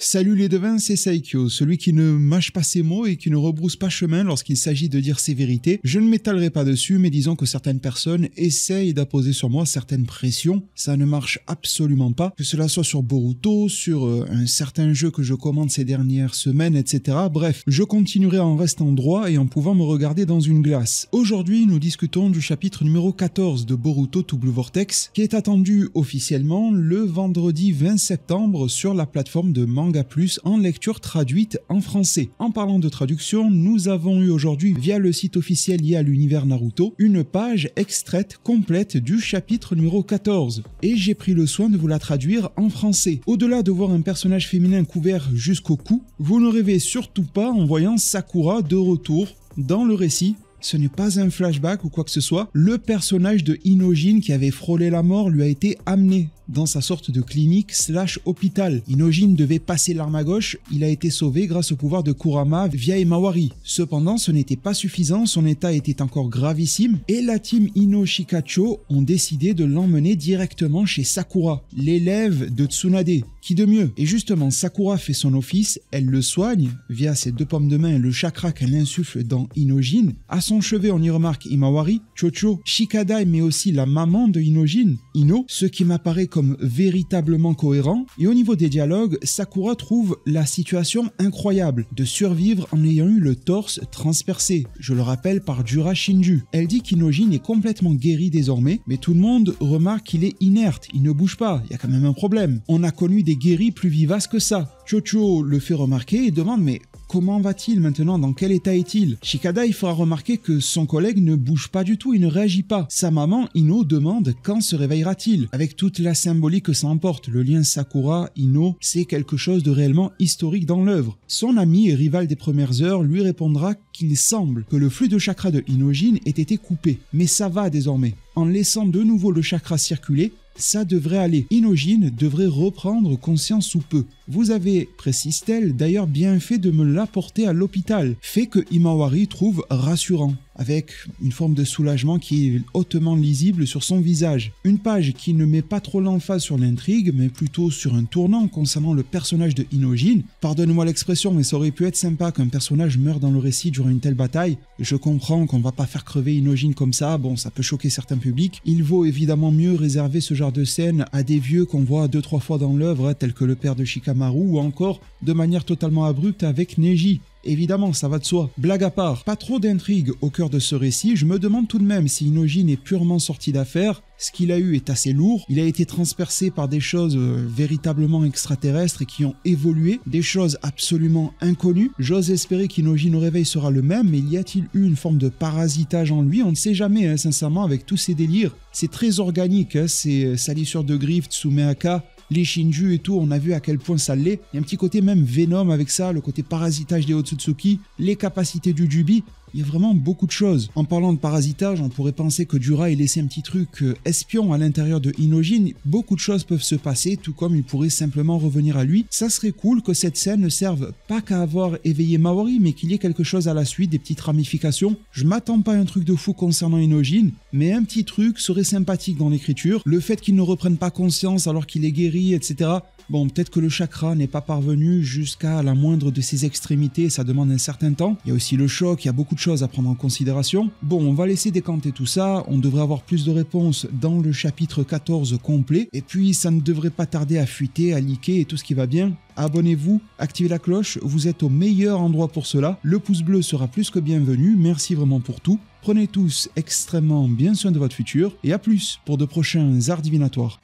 Salut les devins, c'est Saikyo, celui qui ne mâche pas ses mots et qui ne rebrousse pas chemin lorsqu'il s'agit de dire ses vérités. Je ne m'étalerai pas dessus, mais disons que certaines personnes essayent d'apposer sur moi certaines pressions. Ça ne marche absolument pas, que cela soit sur Boruto, sur un certain jeu que je commande ces dernières semaines, etc. Bref, je continuerai en restant droit et en pouvant me regarder dans une glace. Aujourd'hui, nous discutons du chapitre numéro 14 de Boruto Double Vortex, qui est attendu officiellement le vendredi 20 septembre sur la plateforme de Manga Plus en lecture traduite en français. En parlant de traduction, nous avons eu aujourd'hui, via le site officiel lié à l'univers Naruto, une page extraite complète du chapitre numéro 14. Et j'ai pris le soin de vous la traduire en français. Au-delà de voir un personnage féminin couvert jusqu'au cou, vous ne rêvez surtout pas en voyant Sakura de retour dans le récit. Ce n'est pas un flashback ou quoi que ce soit. Le personnage de Hyojin qui avait frôlé la mort lui a été amené dans sa sorte de clinique / hôpital. Hyojin devait passer l'arme à gauche, il a été sauvé grâce au pouvoir de Kurama via Imawari. Cependant, ce n'était pas suffisant, son état était encore gravissime et la team Inoshikacho ont décidé de l'emmener directement chez Sakura, l'élève de Tsunade. Qui de mieux? Et justement, Sakura fait son office, elle le soigne via ses deux pommes de main et le chakra qu'elle insuffle dans Hyojin. À son chevet, on y remarque Imawari, Chocho, Shikadai, mais aussi la maman de Hyojin, Ino, ce qui m'apparaît comme véritablement cohérent. Et au niveau des dialogues, Sakura trouve la situation incroyable de survivre en ayant eu le torse transpercé, je le rappelle par Jura Shinju. Elle dit qu'Hyojin est complètement guéri désormais, mais tout le monde remarque qu'il est inerte, il ne bouge pas, il y a quand même un problème. On a connu des guéris plus vivaces que ça. Chocho le fait remarquer et demande mais comment va-t-il maintenant? Dans quel état est-il? Shikadai fera remarquer que son collègue ne bouge pas du tout, il ne réagit pas. Sa maman, Ino, demande quand se réveillera-t-il? Avec toute la symbolique que ça emporte, le lien Sakura-Ino, c'est quelque chose de réellement historique dans l'œuvre. Son ami et rival des premières heures lui répondra qu'il semble que le flux de chakra de Hyojin ait été coupé. Mais ça va désormais. En laissant de nouveau le chakra circuler, ça devrait aller. Hyojin devrait reprendre conscience sous peu. Vous avez, précise-t-elle, d'ailleurs bien fait de me l'apporter à l'hôpital. Fait que Imawari trouve rassurant, avec une forme de soulagement qui est hautement lisible sur son visage. Une page qui ne met pas trop l'emphase sur l'intrigue, mais plutôt sur un tournant concernant le personnage de Hyojin. Pardonnez-moi l'expression, mais ça aurait pu être sympa qu'un personnage meure dans le récit durant une telle bataille. Je comprends qu'on va pas faire crever Hyojin comme ça, bon ça peut choquer certains publics. Il vaut évidemment mieux réserver ce genre de scène à des vieux qu'on voit 2-3 fois dans l'œuvre, tels que le père de Shikamaru, ou encore de manière totalement abrupte avec Neji. Évidemment, ça va de soi. Blague à part, pas trop d'intrigue au cœur de ce récit, je me demande tout de même si Hyojin est purement sorti d'affaire. Ce qu'il a eu est assez lourd, il a été transpercé par des choses véritablement extraterrestres et qui ont évolué, des choses absolument inconnues. J'ose espérer qu'Hyojin au réveil sera le même, mais y a-t-il eu une forme de parasitage en lui? On ne sait jamais, sincèrement, avec tous ces délires. C'est très organique, ces salissures de griffes, Tsumeaka, les Shinju et tout, on a vu à quel point ça l'est. Il y a un petit côté même Venom avec ça, le côté parasitage des Otsutsuki, les capacités du Jubi. Il y a vraiment beaucoup de choses. En parlant de parasitage, on pourrait penser que Jura ait laissé un petit truc espion à l'intérieur de Hyojin. Beaucoup de choses peuvent se passer, tout comme il pourrait simplement revenir à lui. Ça serait cool que cette scène ne serve pas qu'à avoir éveillé Maori, mais qu'il y ait quelque chose à la suite, des petites ramifications. Je m'attends pas à un truc de fou concernant Hyojin, mais un petit truc serait sympathique dans l'écriture. Le fait qu'il ne reprenne pas conscience alors qu'il est guéri, etc. Bon, peut-être que le chakra n'est pas parvenu jusqu'à la moindre de ses extrémités, ça demande un certain temps. Il y a aussi le choc, il y a beaucoup de choses à prendre en considération. Bon, on va laisser décanter tout ça, on devrait avoir plus de réponses dans le chapitre 14 complet, et puis ça ne devrait pas tarder à fuiter, à leaker et tout ce qui va bien. Abonnez-vous, activez la cloche, vous êtes au meilleur endroit pour cela. Le pouce bleu sera plus que bienvenu, merci vraiment pour tout. Prenez tous extrêmement bien soin de votre futur, et à plus pour de prochains arts divinatoires.